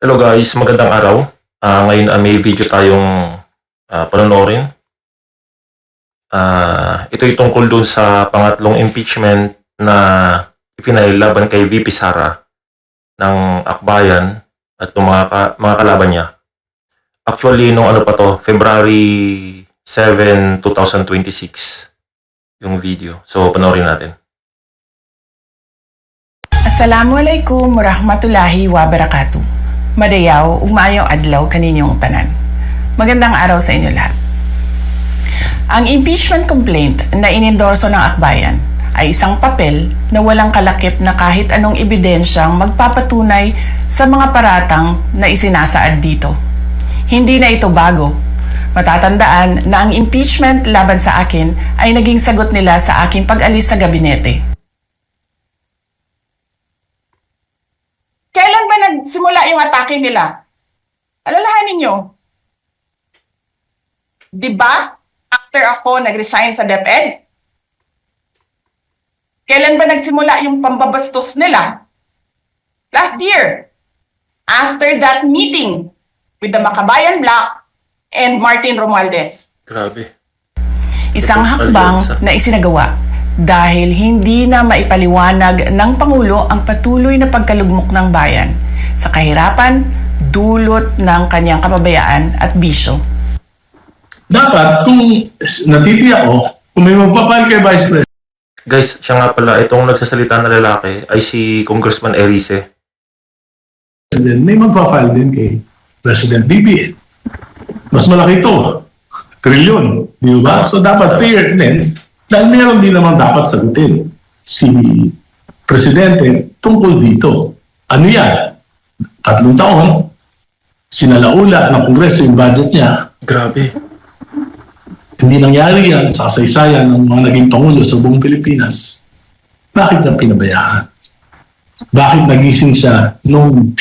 Hello guys, magandang araw. Ngayon may video tayong panonoorin. Ito ay tungkol dun sa pangatlong impeachment na ipinail laban kay VP Sara ng Akbayan at ng mga kalaban niya. Actually, nung ano pa to, February 7, 2026 yung video. So, panoorin natin. Assalamualaikum warahmatullahi wabarakatuh. Madayaw, umayaw adlaw kaninyong tanan. Magandang araw sa inyo lahat. Ang impeachment complaint na inendorso ng Akbayan ay isang papel na walang kalakip na kahit anong ebidensyang magpapatunay sa mga paratang na isinasaad dito. Hindi na ito bago. Matatandaan na ang impeachment laban sa akin ay naging sagot nila sa aking pag-alis sa gabinete. Kailan ba nagsimula yung atake nila? Alalahanin nyo. Diba? After ako nag-resign sa DepEd? Kailan ba nagsimula yung pambabastos nila? Last year. After that meeting with the Makabayan Bloc and Martin Romualdez. Grabe. Isang hakbang na isinagawa dahil hindi na maipaliwanag ng Pangulo ang patuloy na pagkalugmok ng bayan sa kahirapan dulot ng kanyang kapabayaan at bisyo. Dapat, kung natitiyak ko, kung may magpapahal kay Vice President, Guys, siya nga pala, itong nagsasalita na lalaki ay si Congressman Erice. may magpapahal din kay President BBM. Mas malaki ito. Trilyon. Di ba? So dapat fair din. Dahil meron din naman dapat sagutin si Presidente tungkol dito. Ano yan? 3 taon, sinalaula ng Kongreso yung budget niya. Grabe. Hindi nangyari yan sa kasaysayan ng mga naging Pangulo sa buong Pilipinas. Bakit na pinabayaan? Bakit nagising siya nung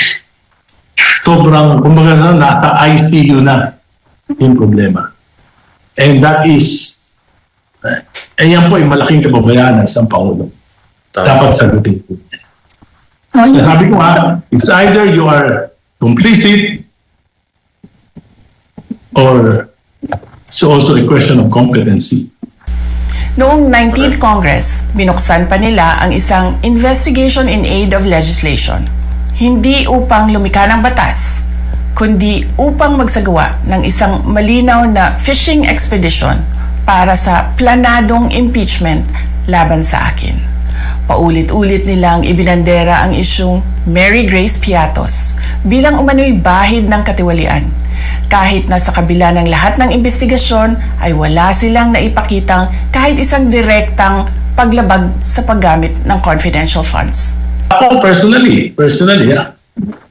sobrang, kumbaga na, nasa ICU na yung problema? And that is, yan po ay malaking kababayanan sa Pangulo. Dapat sagutin po. Sabi ko nga, it's either you are complicit or it's also a question of competency. Noong 19th Congress, binuksan pa nila ang isang Investigation in Aid of Legislation. Hindi upang lumikha ng batas, kundi upang magsagawa ng isang malinaw na fishing expedition para sa planadong impeachment laban sa akin. Paulit-ulit nilang ibinandera ang isyung Mary Grace Piatos bilang umano'y bahid ng katiwalian. Kahit na sa kabila ng lahat ng investigasyon ay wala silang naipakitang kahit isang direktang paglabag sa paggamit ng confidential funds. Ako personally,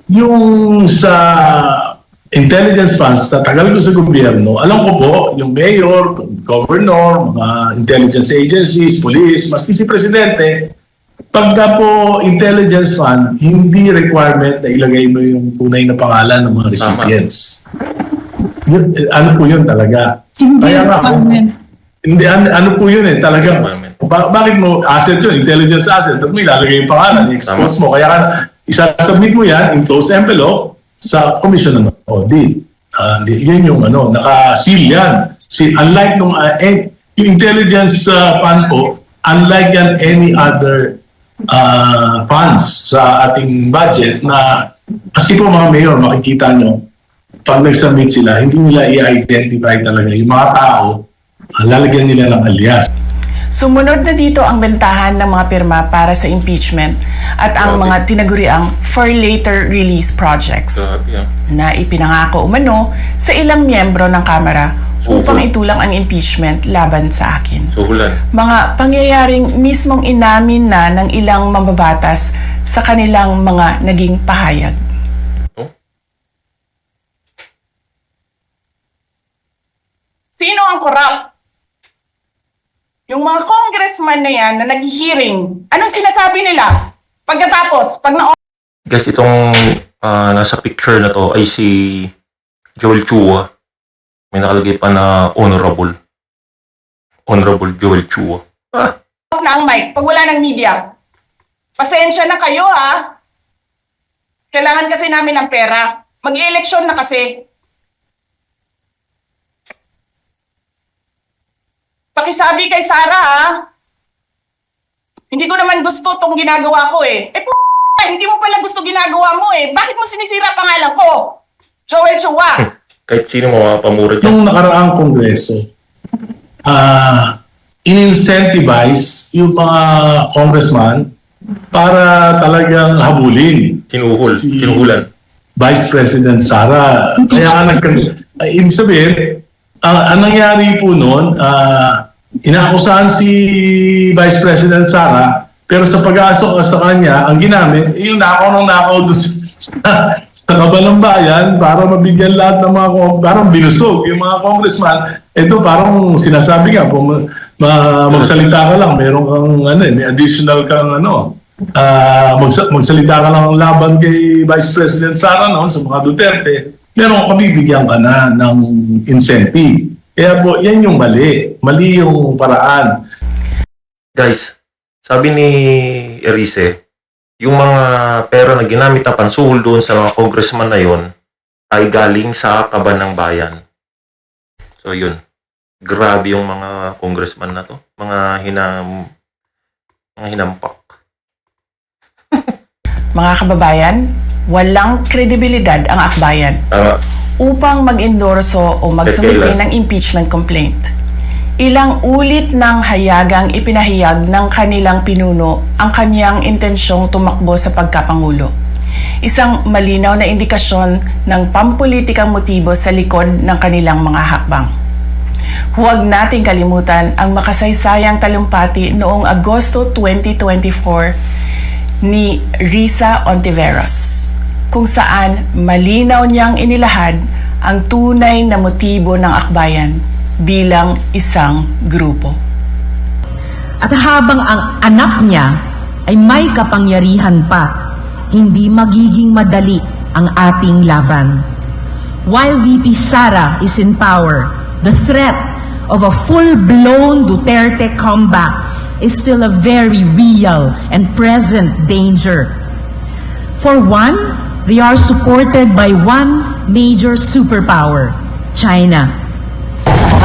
yung sa intelligence funds, sa tagal ko sa gobyerno, alam ko po, yung mayor, governor, mga intelligence agencies, police, maski si presidente, pagka po intelligence fund, hindi requirement na ilagay mo yung tunay na pangalan ng mga recipients. Yun, ano po yun talaga? Kaya nga, hindi, ano po yun talaga. Bakit mo, asset yun, intelligence asset, at mo ilalagay yung pangalan, i-expose mo. Kaya isasubmit mo yan in closed envelope sa Commission ng Audit. Yun yung naka-seal yan. Unlike nung, yung intelligence fund po, unlike yan any other funds sa ating budget na, kasi po mga mayor, makikita nyo, pag nag-submit sila, hindi nila i-identify talaga yung mga tao, lalagyan nila ng alias. Sumunod na dito ang bentahan ng mga pirma para sa impeachment at ang mga tinaguriang for later release projects na ipinangako umano sa ilang miyembro ng Kamara upang itulang ang impeachment laban sa akin. Mga pangyayaring mismong inamin na ng ilang mambabatas sa kanilang mga naging pahayag. Sino ang corrupt? Yung mga congressman na yan na nag-hearing, anong sinasabi nila? Pagkatapos, pag Guys, itong nasa picture na to ay si Joel Chua. May nakalagay pa na honorable. Honorable Joel Chua. na ang mic, pag wala ng media, pasensya na kayo ha. Kailangan kasi namin ng pera. Mag-eleksyon na kasi. Pakisabi kay Sara, ha? Hindi ko naman gusto tong ginagawa ko eh. Hindi mo pala gusto ginagawa mo eh. Bakit mo sinisira pangalan ko? Joel Chua. Kahit sino mapapamura dyan. Nung nakaraang kongreso, in-incentivize yung mga congressman para talagang habulin Sinuhulan. Vice President Sara. Kaya nga ibig sabihin, ang nangyari po noon, inaakusahan si Vice President Sara, pero sa pag-aasok sa kanya, ang ginamit, yung nakaw doon sa kabalang bayan para mabigyan lahat ng mga, parang binusog yung mga congressman. Ito parang sinasabi nga, magsalita ka lang, meron kang, may additional kang, magsalita ka lang laban kay Vice President Sara noon sa mga Duterte, meron kang bibigyan ka na ng incentive. Kaya po, yan yung mali. Mali yung paraan. Guys, sabi ni Erice, yung mga pera na ginamit na pansuhol doon sa mga congressman na yon ay galing sa kaban ng bayan. So yun, grabe yung mga congressman na to. Mga hinampak. Mga kababayan, walang kredibilidad ang akbayan Tama. upang mag-endorso o magsumite ng impeachment complaint. Ilang ulit ng hayagang ipinahayag ng kanilang pinuno ang kanyang intensyong tumakbo sa pagkapangulo. Isang malinaw na indikasyon ng pampulitikang motibo sa likod ng kanilang mga hakbang. Huwag nating kalimutan ang makasaysayang talumpati noong Agosto 2024 ni Risa Ontiveros, kung saan malinaw niyang inilahad ang tunay na motibo ng akbayan bilang isang grupo. At habang ang anak niya ay may kapangyarihan pa, hindi magiging madali ang ating laban. While VP Sara is in power, the threat of a full-blown Duterte comeback is still a very real and present danger. For one, they are supported by one major superpower, China.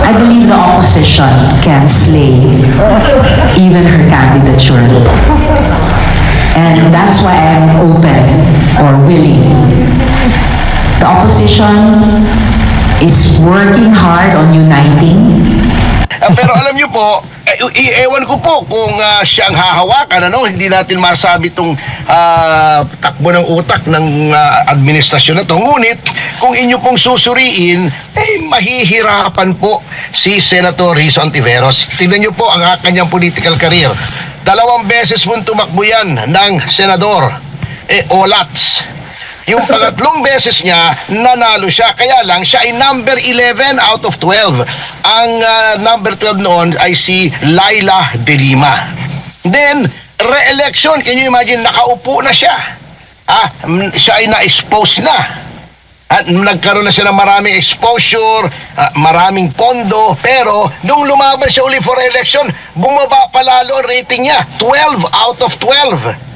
I believe the opposition can slay even her candidature. And that's why I'm open or willing. The opposition is working hard on uniting. Pero alam niyo po, ewan ko po kung siyang hahawakan, hindi natin masabi itong takbo ng utak ng administrasyon na ito. Ngunit, kung inyo pong susuriin, mahihirapan po si Senator Risa Ontiveros. Tingnan niyo po ang kanyang political career. 2 beses pong tumakbo yan ng senador. Olats. Yung pangatlong beses niya, nanalo siya. Kaya lang, siya ay number 11 out of 12. Ang number 12 noon ay si Laila De Lima. Then, re-election. Can you imagine, nakaupo na siya. Siya ay na-expose na. At nagkaroon na siya ng maraming exposure, maraming pondo. Pero, nung lumaban siya uli for election, bumaba palalo ang rating niya. 12 out of 12.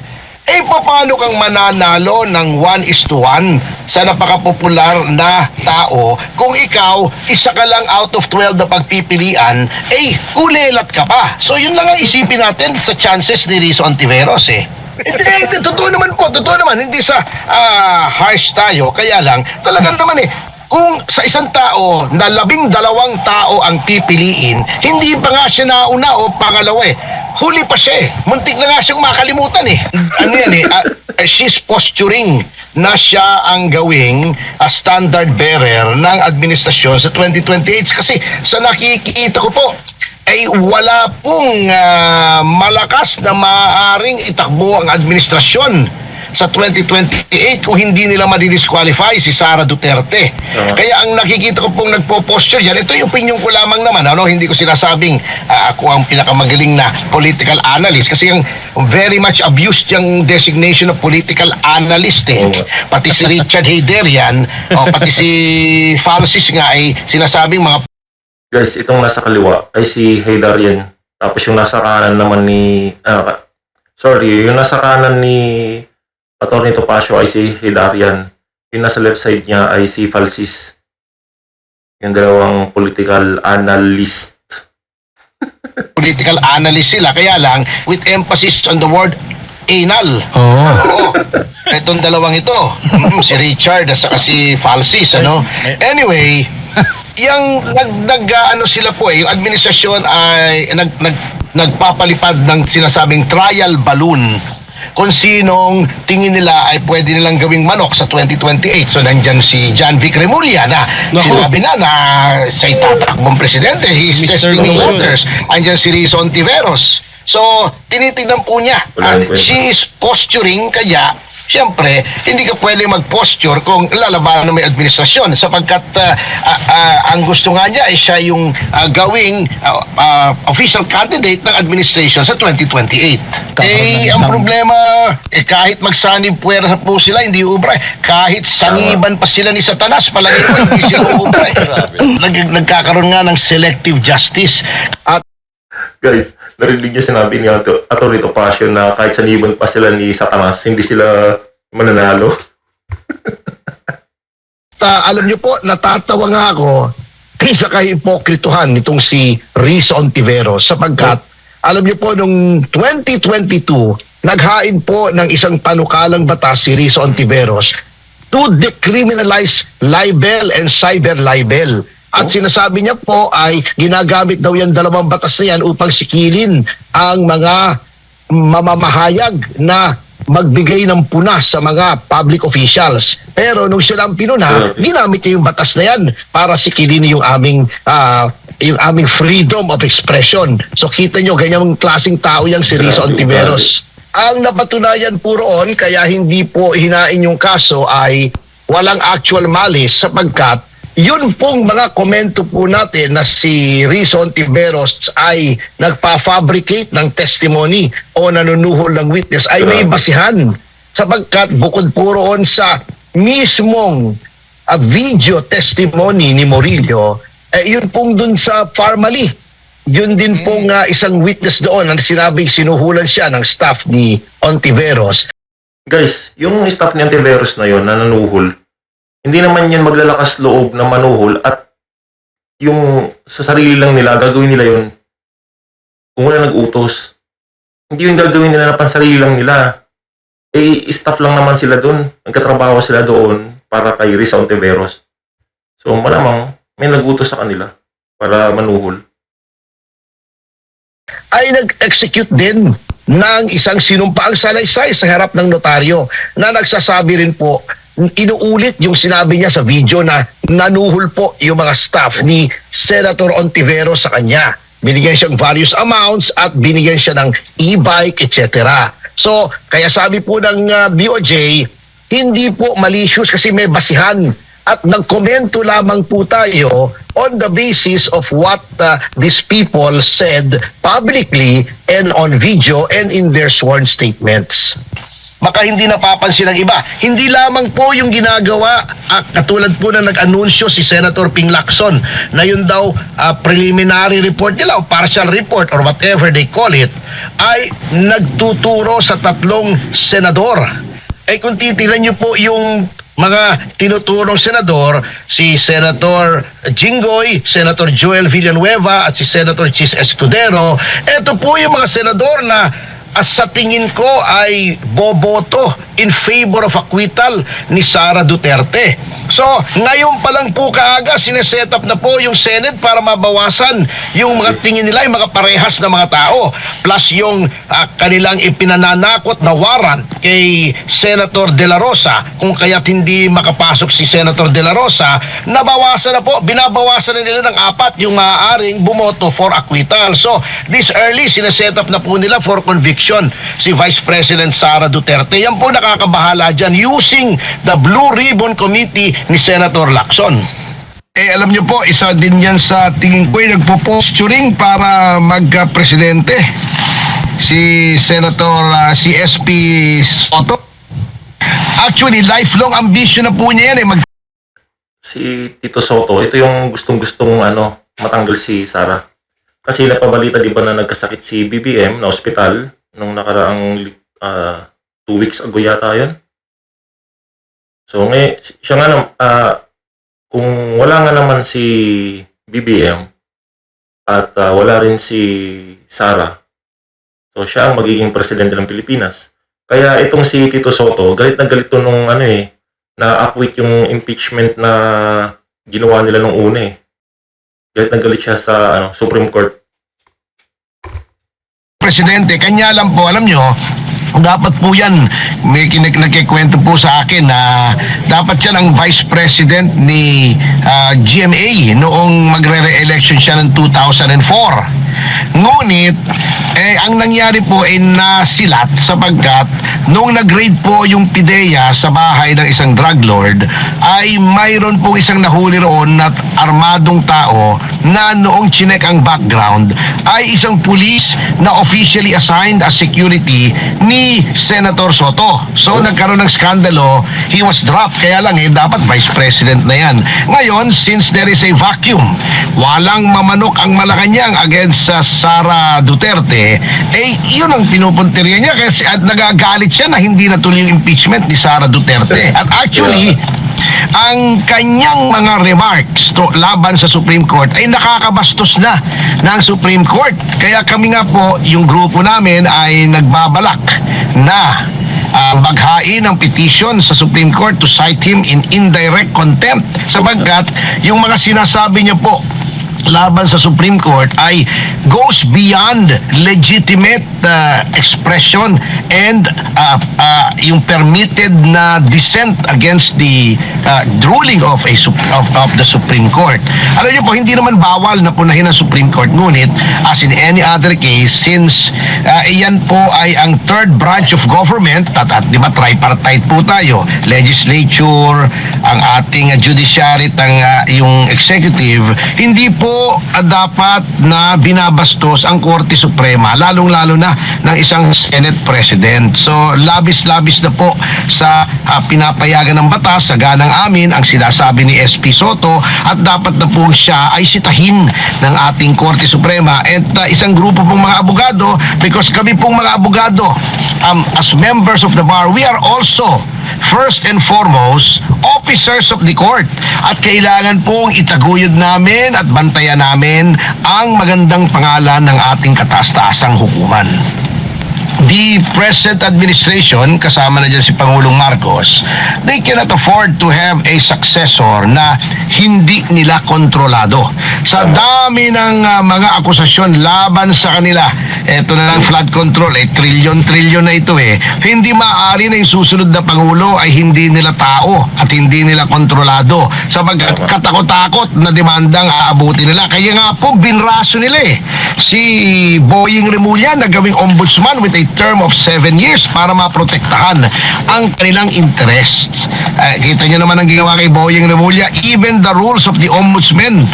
Paano kang mananalo ng 1:1 sa napakapopular na tao kung ikaw, isa ka lang out of 12 na pagpipilian, kulelat ka pa. So yun lang ang isipin natin sa chances ni Risa Ontiveros Hindi, totoo naman po, totoo naman. Hindi sa harsh tayo, kaya lang, talagang naman kung sa isang tao na 12 tao ang pipiliin, hindi pa nga siya nauna o pangalawa huli pa siya muntik na nga siyang makalimutan Ano yan she's posturing na siya ang gawing standard bearer ng administrasyon sa 2028 kasi sa nakikita ko po wala pong malakas na maaaring itakbo ang administrasyon sa 2028 kung hindi nila madidisqualify si Sara Duterte. Kaya ang nakikita ko pong nagpo-posture dyan, ito yung opinion ko lamang naman, hindi ko sinasabing ako ang pinakamagaling na political analyst kasi yung very much abused yung designation of political analyst Pati si Richard Heyderian pati si Falsis nga ay sinasabing mga Guys, itong nasa kaliwa ay si Heydarian. Tapos yung nasa kanan naman yung nasa kanan ni Atty. Topacio ay si Heydarian. yung nasa left side niya ay si Falsis. Yung dalawang political analyst. Political analyst sila, kaya lang with emphasis on the word anal. Oo. Itong dalawang ito, si Richard at saka si Falsis, ano? Anyway, yung ano sila po yung administrasyon ay nagpapalipad ng sinasabing trial balloon kung sinong tingin nila ay pwede nilang gawing manok sa 2028. So nandyan si John Vic Remulla na sinabi na siya'y tatakbong presidente. He is testing the waters. Andyan si Rizo Ontiveros. So tinitignan po niya. At she is posturing, kaya siyempre, hindi ka pwede mag-posture kung lalabanan ng may administrasyon sapagkat ang gusto nga niya ay siya yung gawing official candidate ng administration sa 2028. Ang problema, kahit magsanib puwersa po sila, hindi ubra. Kahit saniban pa sila ni Satanas, palagi ko hindi sila ubra. Nagkakaroon nga ng selective justice. At Guys, narinig niyo sinabi ni Atty. Topacio na kahit saniban pa sila ni Satanas, hindi sila mananalo. alam niyo po, natatawa nga ako sa kahipokrituhan nitong si Rizo Ontiveros sapagkat alam niyo po nung 2022 naghain po ng isang panukalang batas si Rizo Ontiveros to decriminalize libel and cyber libel. At sinasabi niya po ay ginagamit daw yan dalawang batas na yan upang sikilin ang mga mamamahayag na magbigay ng punas sa mga public officials. Pero nung siya lang pinuna, ginamit niya yung batas na yan para sikilin yung aming freedom of expression. So kita nyo, ganyang klaseng tao yang si Rizo Ontiveros. Ang napatunayan po roon, kaya hindi po hinain yung kaso ay walang actual malice sapagkat yun pong mga komento po natin na si Rizo Ontiveros ay nagpa-fabricate ng testimony o nanunuhol ng witness ay may basihan sapagkat bukod po roon sa mismong video testimony ni Morillo, yun pong dun sa Farmally, yun din pong isang witness doon na sinabing sinuhulan siya ng staff ni Ontiveros. Guys, yung staff ni Ontiveros na yun na nanuhol, hindi naman yan maglalakas loob na manuhol at yung sa sarili lang nila, gagawin nila yun kung wala nag-utos. Hindi yung gagawin nila na pansarili lang nila. Staff lang naman sila doon. Nagkatrabaho sila doon para kay Rizo Ontiveros. So malamang may nag-utos sa kanila para manuhol. Ay nag-execute din ng isang sinumpaang salaysay sa harap ng notaryo na nagsasabi rin po, inuulit yung sinabi niya sa video na nanuhol po yung mga staff ni Senator Ontiveros sa kanya. Binigyan siyang various amounts at binigyan siya ng e-bike, etc. So, kaya sabi po ng DOJ, hindi po malicious kasi may basihan. At nagkomento lamang po tayo on the basis of what these people said publicly and on video and in their sworn statements. Baka hindi napapansin ng iba. Hindi lamang po yung ginagawa, katulad po na nag-anunsyo si Senator Ping Lacson na yun daw preliminary report nila o partial report or whatever they call it, ay nagtuturo sa 3 senador. Kung titignan nyo po yung mga tinuturong senador, si Senator Jinggoy, Senator Joel Villanueva at si Senator Chis Escudero, ito po yung mga senador na sa tingin ko ay boboto in favor of acquittal ni Sara Duterte. So, ngayon pa lang po kaaga, sineset up na po yung Senate para mabawasan yung mga tingin nila, yung mga parehas na mga tao. Plus yung kanilang ipinananakot na warrant kay Senator De La Rosa, kung kaya't hindi makapasok si Senator De La Rosa, nabawasan na po, binabawasan na nila ng 4 yung maaaring bumoto for acquittal. So, this early, sineset up na po nila for conviction si Vice President Sara Duterte. Yan po nakakabahala dyan using the Blue Ribbon Committee ni Senator Lacson. Alam niyo po, isa din yan sa tingin ko yung nagpo-posturing para magka-presidente. Si Senator si SP Soto. Actually, lifelong ambition na po niya yan. Si Tito Soto, ito yung gustong-gustong matanggal si Sara. Kasi napabalita di ba na nagkasakit si BBM na ospital nung nakaraang 2 weeks ago yata yun. So, siya nga kung wala nga naman si BBM at wala rin si Sara, so siya ang magiging presidente ng Pilipinas. Kaya itong si Tito Soto, galit na galit to nung na-acquit yung impeachment na ginawa nila nung una eh. Galit na galit siya sa Supreme Court. Presidente, kanya lang po, alam nyo, dapat po yan, may nagkikwento po sa akin na dapat yan ang Vice President ni GMA noong magre-re-election siya ng 2004. Ngunit, ang nangyari po ay nasilat sapagkat noong nag-raid po yung PIDEA sa bahay ng isang drug lord, ay mayroon pong isang nahuli roon na armadong tao na noong chinek ang background ay isang pulis na officially assigned as security ni Senator Soto. So nagkaroon ng skandalo, he was dropped. Kaya lang dapat Vice President na yan. Ngayon, since there is a vacuum, walang mamanok ang Malacanang against Sara Duterte, yun ang pinupuntirya niya kasi at nagagalit siya na hindi natuloy yung impeachment ni Sara Duterte. At actually, ang kanyang mga remarks laban sa Supreme Court ay nakakabastos na ng Supreme Court. Kaya kami nga po, yung grupo namin ay nagbabalak na maghain ng petition sa Supreme Court to cite him in indirect contempt sapagkat yung mga sinasabi niya po laban sa Supreme Court ay goes beyond legitimate expression and yung permitted na dissent against the ruling of the Supreme Court. Alam niyo po, hindi naman bawal na punahin ng Supreme Court, ngunit as in any other case, since iyan po ay ang third branch of government at di ba tripartite po tayo, legislature, ang ating judiciary at yung executive, hindi po dapat na binabastos ang Korte Suprema, lalong-lalo na ng isang Senate President. So, labis-labis na po sa pinapayagan ng batas, sa ganang amin, ang sinasabi ni SP Soto at dapat na po siya ay sitahin ng ating Korte Suprema at isang grupo pong mga abogado, because kami pong mga abogado, as members of the bar, we are also first and foremost officers of the court at kailangan pong itaguyod namin at bantayan namin ang magandang pangalan ng ating kataas-taasang hukuman. The present administration, kasama na dyan si Pangulong Marcos, they cannot afford to have a successor na hindi nila kontrolado. Sa dami ng mga akusasyon laban sa kanila, eto na lang flood control, trilyon-trilyon na ito hindi maaari na yung susunod na Pangulo ay hindi nila tao at hindi nila kontrolado. Sapagkat katakot-takot na demandang aabuti nila. Kaya nga po, binraso nila si Boying Remulla na gawing ombudsman with a term of 7 years para maprotektahan ang kanilang interests. Kita nyo naman ang ginawa kay Boying Remulla. Even the rules of the ombudsman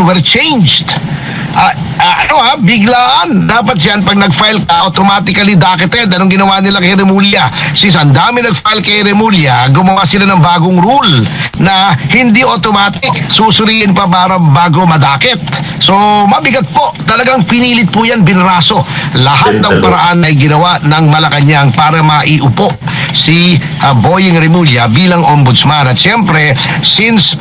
were changed. Biglaan. Dapat yan, pag nag-file ka, automatically docketed. Anong ginawa nila kay Remulla? Since ang dami nag-file kay Remulla, gumawa sila ng bagong rule na hindi automatic. Susuriin pa para bago madakit. So, mabigat po. Talagang pinilit po yan, binraso. Lahat ng paraan ay ginawa ng Malacanang para maiupo si Boying Remulla bilang ombudsman. At siyempre, since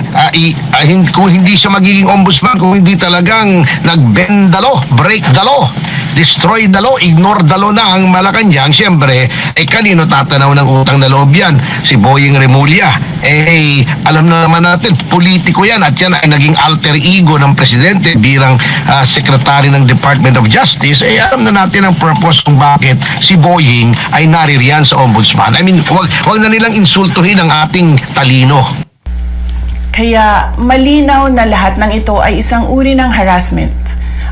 kung hindi siya magiging ombudsman, kung hindi talagang nag-bend the law, break the law, destroy the law, ignore the law na ang Malacanang, siyempre, kanino tatanaw ng utang na loob yan? Si Boying Remulla. Alam na naman natin, politiko yan at yan ay naging alter ego ng presidente bilang secretary ng Department of Justice. Alam na natin ang purpose kung bakit si Boying ay naririyan sa ombudsman. I mean, wag na nilang insultuhin ang ating talino. Kaya malinaw na lahat ng ito ay isang uri ng harassment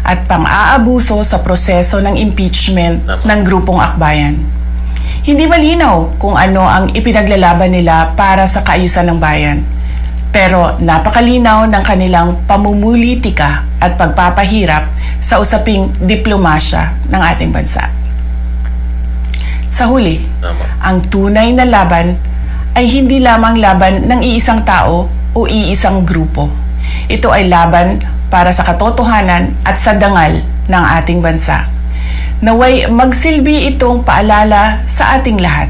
at pang-aabuso sa proseso ng impeachment ng grupong akbayan. Hindi malinaw kung ano ang ipinaglalaban nila para sa kaayusan ng bayan, pero napakalinaw ng kanilang pamumulitika at pagpapahirap sa usaping diplomasya ng ating bansa. Sa huli, ang tunay na laban ay hindi lamang laban ng iisang tao o iisang grupo. Ito ay laban para sa katotohanan at sa dangal ng ating bansa. Naway magsilbi itong paalala sa ating lahat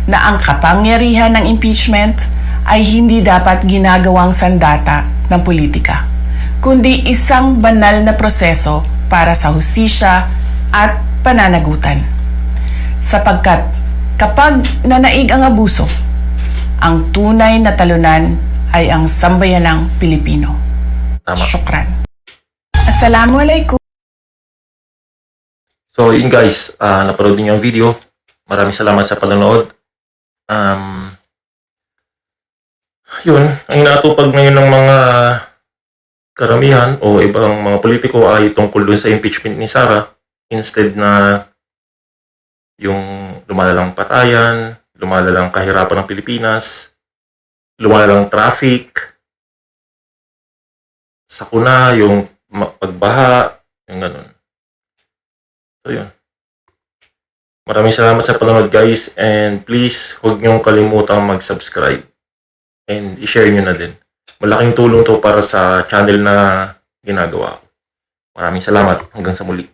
na ang kapangyarihan ng impeachment ay hindi dapat ginagawang sandata ng politika, kundi isang banal na proseso para sa hustisya at pananagutan. Sapagkat kapag nanaig ang abuso, ang tunay na talunan ay ang sambayanang Pilipino. Tama. Syukran. Assalamualaikum. So, yun guys, napanood niyo ang video. Maraming salamat sa panonood. Yun, ang natupag ngayon ng mga karamihan o ibang mga politiko ay tungkol dun sa impeachment ni Sara. Instead na yung lumalalang patayan, lumalalang kahirapan ng Pilipinas, lumalalang traffic, sakuna, yung pagbaha, yung ganun. So, yun. Maraming salamat sa panonood guys, and please huwag niyong kalimutang mag-subscribe and i-share nyo na din. Malaking tulong to para sa channel na ginagawa ko. Maraming salamat. Hanggang sa muli.